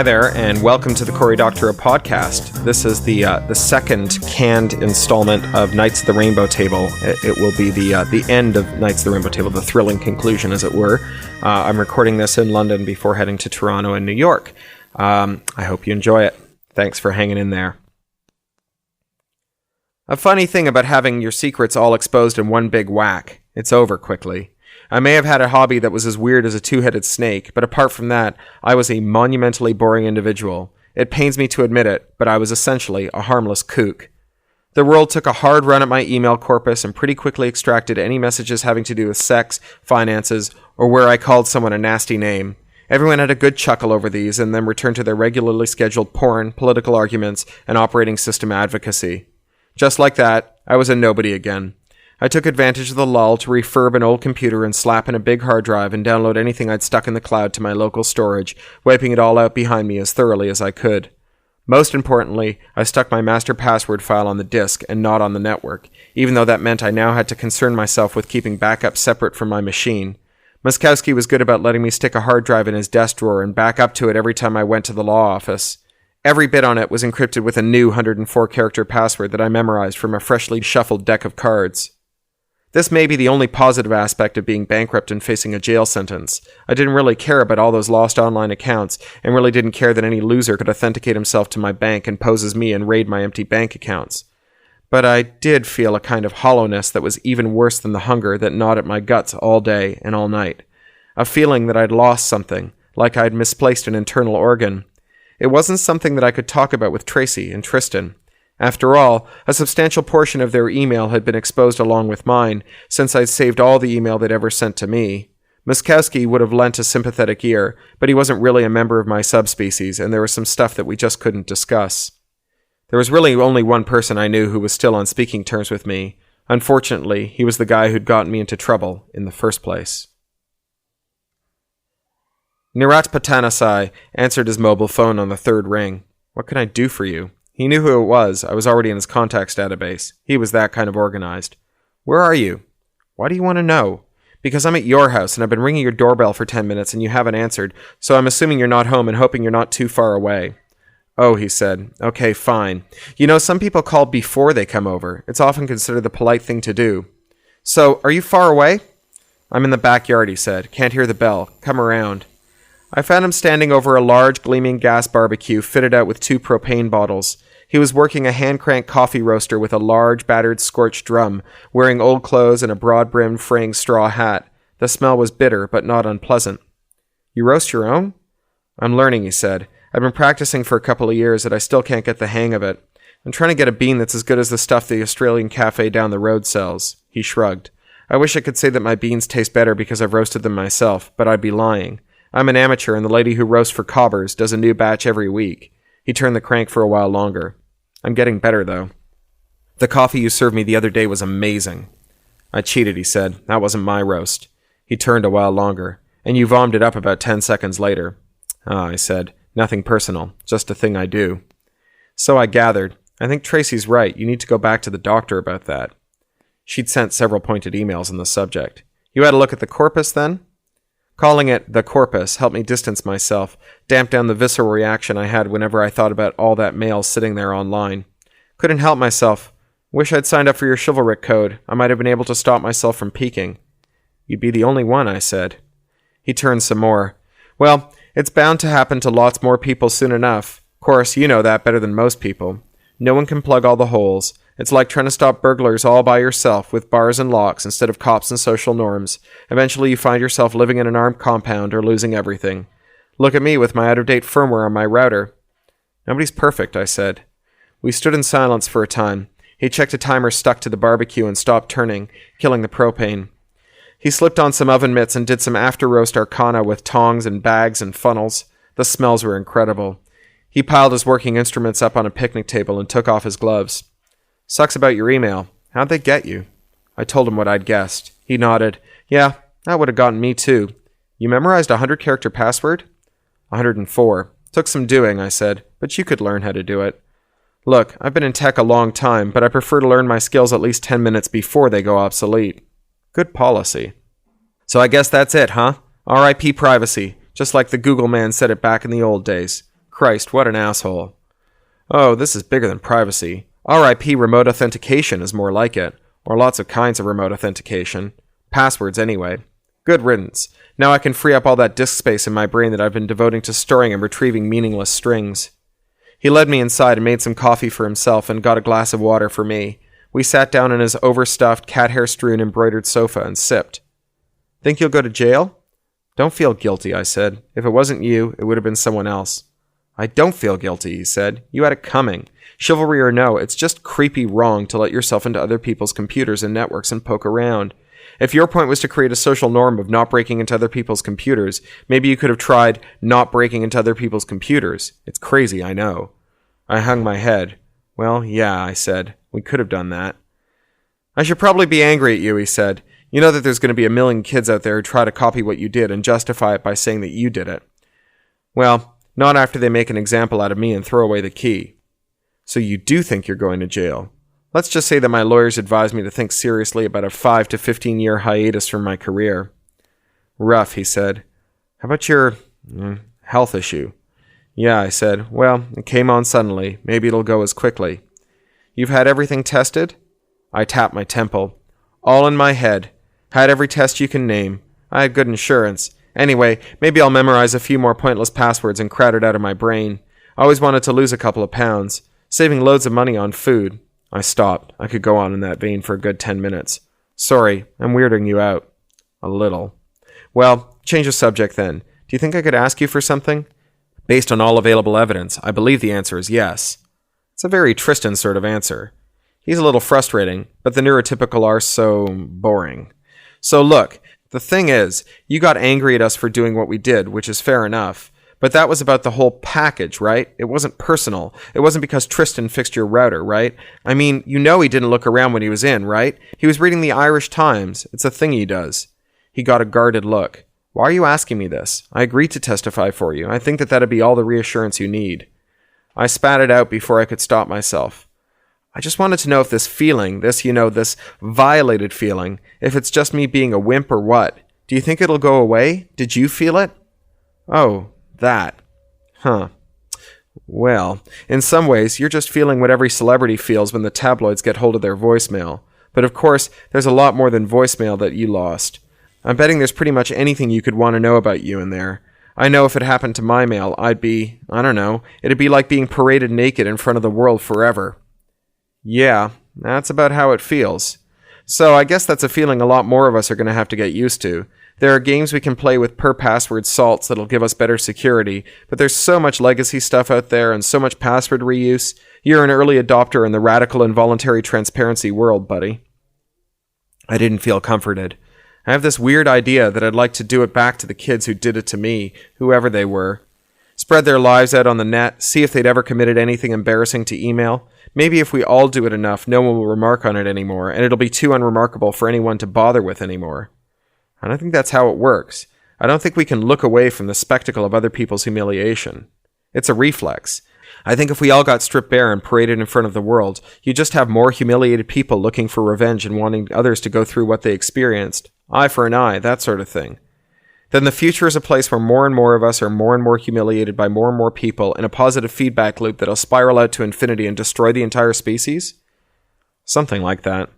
Hi there, and welcome to the Cory Doctorow podcast. This is the second canned installment of Knights of the Rainbow Table. It will be the end of Knights of the Rainbow Table, the thrilling conclusion, as it were. I'm recording this in London before heading to Toronto and New York. I hope you enjoy it. Thanks for hanging in there. A funny thing about having your secrets all exposed in one big whack. It's over quickly. I may have had a hobby that was as weird as a two-headed snake, but apart from that, I was a monumentally boring individual. It pains me to admit it, but I was essentially a harmless kook. The world took a hard run at my email corpus and pretty quickly extracted any messages having to do with sex, finances, or where I called someone a nasty name. Everyone had a good chuckle over these and then returned to their regularly scheduled porn, political arguments, and operating system advocacy. Just like that, I was a nobody again. I took advantage of the lull to refurb an old computer and slap in a big hard drive and download anything I'd stuck in the cloud to my local storage, wiping it all out behind me as thoroughly as I could. Most importantly, I stuck my master password file on the disk and not on the network, even though that meant I now had to concern myself with keeping backups separate from my machine. Muskowski was good about letting me stick a hard drive in his desk drawer and back up to it every time I went to the law office. Every bit on it was encrypted with a new 104-character password that I memorized from a freshly shuffled deck of cards. This may be the only positive aspect of being bankrupt and facing a jail sentence. I didn't really care about all those lost online accounts, and really didn't care that any loser could authenticate himself to my bank and pose as me and raid my empty bank accounts. But I did feel a kind of hollowness that was even worse than the hunger that gnawed at my guts all day and all night. A feeling that I'd lost something, like I'd misplaced an internal organ. It wasn't something that I could talk about with Tracy and Tristan. After all, a substantial portion of their email had been exposed along with mine, since I'd saved all the email they'd ever sent to me. Muskowski would have lent a sympathetic ear, but he wasn't really a member of my subspecies, and there was some stuff that we just couldn't discuss. There was really only one person I knew who was still on speaking terms with me. Unfortunately, he was the guy who'd gotten me into trouble in the first place. Nirat Patanasai answered his mobile phone on the third ring. "What can I do for you?" He knew who it was. I was already in his contacts database. He was that kind of organized. "Where are you?" "Why do you want to know?" "Because I'm at your house and I've been ringing your doorbell for 10 minutes and you haven't answered, so I'm assuming you're not home and hoping you're not too far away." "Oh," he said. "Okay, fine. You know, some people call before they come over. It's often considered the polite thing to do." "So, are you far away?" "I'm in the backyard," he said. "Can't hear the bell. Come around." I found him standing over a large, gleaming gas barbecue fitted out with 2 propane bottles. He was working a hand-cranked coffee roaster with a large, battered, scorched drum, wearing old clothes and a broad-brimmed fraying straw hat. The smell was bitter, but not unpleasant. "You roast your own?" "I'm learning," he said. "I've been practicing for a couple of years, and I still can't get the hang of it. I'm trying to get a bean that's as good as the stuff the Australian cafe down the road sells." He shrugged. "I wish I could say that my beans taste better because I've roasted them myself, but I'd be lying. I'm an amateur, and the lady who roasts for cobbers does a new batch every week." He turned the crank for a while longer. "I'm getting better, though. The coffee you served me the other day was amazing." "I cheated," he said. "That wasn't my roast." He turned a while longer. "And you vomed it up about 10 seconds later." "Ah," I said. "Nothing personal. Just a thing I do." "So I gathered. I think Tracy's right. You need to go back to the doctor about that." She'd sent several pointed emails on the subject. "You had a look at the corpus, then?" Calling it the corpus helped me distance myself, damp down the visceral reaction I had whenever I thought about all that mail sitting there online. Couldn't help myself. Wish I'd signed up for your chivalric code. I might have been able to stop myself from peeking. "You'd be the only one," I said. He turned some more. "Well, it's bound to happen to lots more people soon enough. Course, you know that better than most people. No one can plug all the holes. It's like trying to stop burglars all by yourself with bars and locks instead of cops and social norms. Eventually you find yourself living in an armed compound or losing everything. Look at me with my out-of-date firmware on my router." "Nobody's perfect," I said. We stood in silence for a time. He checked a timer stuck to the barbecue and stopped turning, killing the propane. He slipped on some oven mitts and did some after-roast arcana with tongs and bags and funnels. The smells were incredible. He piled his working instruments up on a picnic table and took off his gloves. "Sucks about your email. How'd they get you?" I told him what I'd guessed. He nodded. "Yeah, that would have gotten me too. You memorized a 100-character password?" 104. "Took some doing," I said, "but you could learn how to do it." "Look, I've been in tech a long time, but I prefer to learn my skills at least 10 minutes before they go obsolete." "Good policy." "So I guess that's it, huh? R.I.P. privacy, just like the Google man said it back in the old days. Christ, what an asshole. Oh, this is bigger than privacy. RIP remote authentication is more like it. Or lots of kinds of remote authentication. Passwords, anyway. Good riddance. Now I can free up all that disk space in my brain that I've been devoting to storing and retrieving meaningless strings. He led me inside and made some coffee for himself and got a glass of water for me. We sat down on his overstuffed, cat-hair-strewn embroidered sofa and sipped. Think you'll go to jail? Don't feel guilty, I said. If it wasn't you, it would have been someone else. I don't feel guilty, he said. You had it coming. Chivalry or no, it's just creepy wrong to let yourself into other people's computers and networks and poke around. If your point was to create a social norm of not breaking into other people's computers, maybe you could have tried not breaking into other people's computers. It's crazy, I know. I hung my head. Well, yeah, I said. We could have done that. I should probably be angry at you, he said. You know that there's going to be a million kids out there who try to copy what you did and justify it by saying that you did it. Well, not after they make an example out of me and throw away the key. So you do think you're going to jail? Let's just say that my lawyers advised me to think seriously about a 5 to 15-year hiatus from my career. Rough, he said. How about your health issue? Yeah, I said. Well, it came on suddenly. Maybe it'll go as quickly. You've had everything tested? I tapped my temple. All in my head. Had every test you can name. I had good insurance. Anyway, maybe I'll memorize a few more pointless passwords and crowd it out of my brain. I always wanted to lose a couple of pounds. Saving loads of money on food. I stopped. I could go on in that vein for a good 10 minutes. Sorry, I'm weirding you out. A little. Well, change the subject then. Do you think I could ask you for something? Based on all available evidence, I believe the answer is yes. It's a very Tristan sort of answer. He's a little frustrating, but the neurotypical are so boring. So look, the thing is, you got angry at us for doing what we did, which is fair enough. But that was about the whole package, right? It wasn't personal. It wasn't because Tristan fixed your router, right? I mean, you know he didn't look around when he was in, right? He was reading the Irish Times. It's a thing he does. He got a guarded look. Why are you asking me this? I agreed to testify for you. I think that that'd be all the reassurance you need. I spat it out before I could stop myself. I just wanted to know if this feeling, this violated feeling, if it's just me being a wimp or what. Do you think it'll go away? Did you feel it? Oh, that. Huh. Well, in some ways, you're just feeling what every celebrity feels when the tabloids get hold of their voicemail. But of course, there's a lot more than voicemail that you lost. I'm betting there's pretty much anything you could want to know about you in there. I know if it happened to my mail, I'd be, I don't know, it'd be like being paraded naked in front of the world forever. Yeah, that's about how it feels. So I guess that's a feeling a lot more of us are going to have to get used to. There are games we can play with per-password salts that'll give us better security, but there's so much legacy stuff out there and so much password reuse. You're an early adopter in the radical involuntary transparency world, buddy. I didn't feel comforted. I have this weird idea that I'd like to do it back to the kids who did it to me, whoever they were. Spread their lives out on the net, see if they'd ever committed anything embarrassing to email. Maybe if we all do it enough, no one will remark on it anymore, and it'll be too unremarkable for anyone to bother with anymore. I don't think that's how it works. I don't think we can look away from the spectacle of other people's humiliation. It's a reflex. I think if we all got stripped bare and paraded in front of the world, you'd just have more humiliated people looking for revenge and wanting others to go through what they experienced. Eye for an eye, that sort of thing. Then the future is a place where more and more of us are more and more humiliated by more and more people in a positive feedback loop that'll spiral out to infinity and destroy the entire species? Something like that.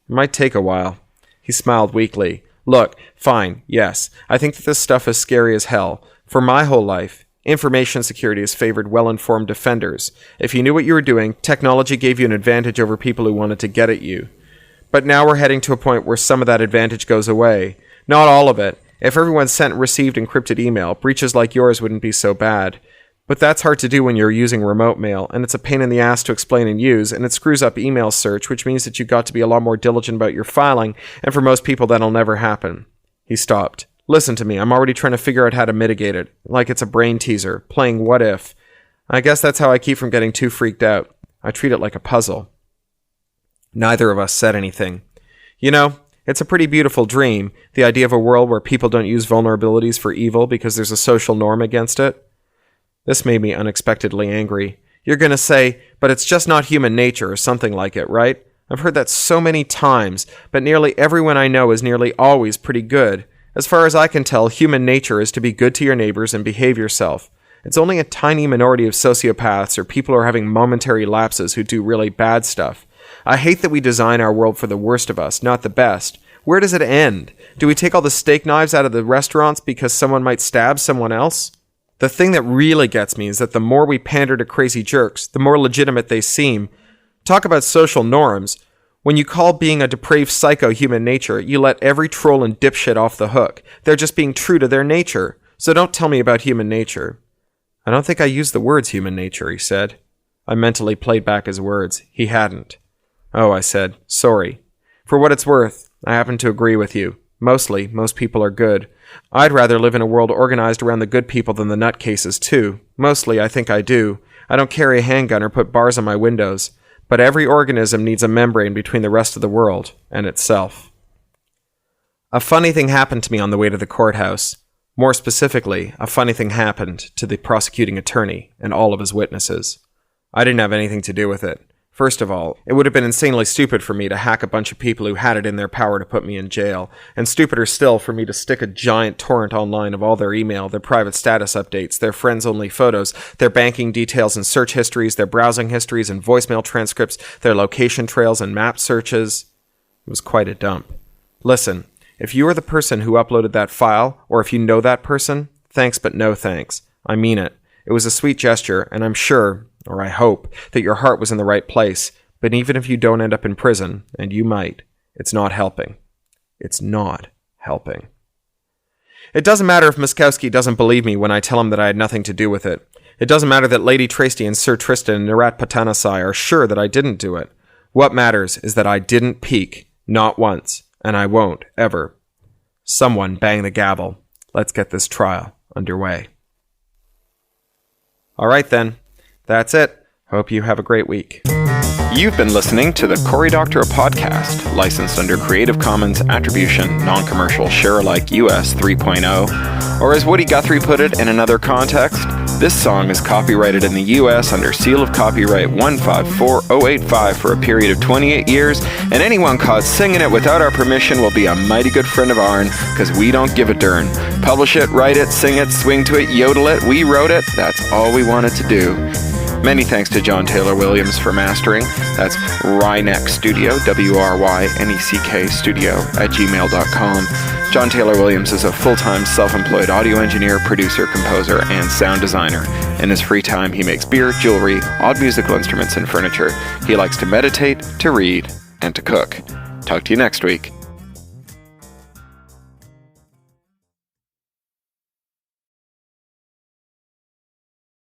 It might take a while. He smiled weakly. Look, fine, yes, I think that this stuff is scary as hell. For my whole life, information security has favored well-informed defenders. If you knew what you were doing, technology gave you an advantage over people who wanted to get at you. But now we're heading to a point where some of that advantage goes away. Not all of it. If everyone sent and received encrypted email, breaches like yours wouldn't be so bad. But that's hard to do when you're using remote mail, and it's a pain in the ass to explain and use, and it screws up email search, which means that you've got to be a lot more diligent about your filing, and for most people that'll never happen. He stopped. Listen to me, I'm already trying to figure out how to mitigate it, like it's a brain teaser, playing what if. I guess that's how I keep from getting too freaked out. I treat it like a puzzle. Neither of us said anything. You know, it's a pretty beautiful dream, the idea of a world where people don't use vulnerabilities for evil because there's a social norm against it. This made me unexpectedly angry. You're going to say, but it's just not human nature or something like it, right? I've heard that so many times, but nearly everyone I know is nearly always pretty good. As far as I can tell, human nature is to be good to your neighbors and behave yourself. It's only a tiny minority of sociopaths or people who are having momentary lapses who do really bad stuff. I hate that we design our world for the worst of us, not the best. Where does it end? Do we take all the steak knives out of the restaurants because someone might stab someone else? The thing that really gets me is that the more we pander to crazy jerks, the more legitimate they seem. Talk about social norms. When you call being a depraved psycho human nature, you let every troll and dipshit off the hook. They're just being true to their nature. So don't tell me about human nature. I don't think I used the words human nature, he said. I mentally played back his words. He hadn't. Oh, I said, sorry. For what it's worth, I happen to agree with you. Mostly, most people are good. I'd rather live in a world organized around the good people than the nutcases, too. Mostly, I think I do. I don't carry a handgun or put bars on my windows. But every organism needs a membrane between the rest of the world and itself. A funny thing happened to me on the way to the courthouse. More specifically, a funny thing happened to the prosecuting attorney and all of his witnesses. I didn't have anything to do with it. First of all, it would have been insanely stupid for me to hack a bunch of people who had it in their power to put me in jail, and stupider still for me to stick a giant torrent online of all their email, their private status updates, their friends-only photos, their banking details and search histories, their browsing histories and voicemail transcripts, their location trails and map searches. It was quite a dump. Listen, if you are the person who uploaded that file, or if you know that person, thanks but no thanks. I mean it. It was a sweet gesture, and I'm sure, or I hope, that your heart was in the right place, but even if you don't end up in prison, and you might, it's not helping. It's not helping. It doesn't matter if Muskowski doesn't believe me when I tell him that I had nothing to do with it. It doesn't matter that Lady Tracy and Sir Tristan and Narat Patanasai are sure that I didn't do it. What matters is that I didn't peek, not once, and I won't, ever. Someone bang the gavel. Let's get this trial underway. All right then. That's it. Hope you have a great week. You've been listening to the Cory Doctorow podcast, licensed under Creative Commons Attribution, Non-Commercial, Share-alike US 3.0. Or as Woody Guthrie put it in another context, this song is copyrighted in the US under seal of copyright 154085 for a period of 28 years, and anyone caught singing it without our permission will be a mighty good friend of ourn, because we don't give a darn. Publish it, write it, sing it, swing to it, yodel it, we wrote it, that's all we wanted to do. Many thanks to John Taylor Williams for mastering. That's Ryneck Studio, WRYNECK Studio @gmail.com. John Taylor Williams is a full-time self-employed audio engineer, producer, composer, and sound designer. In his free time, he makes beer, jewelry, odd musical instruments, and furniture. He likes to meditate, to read, and to cook. Talk to you next week.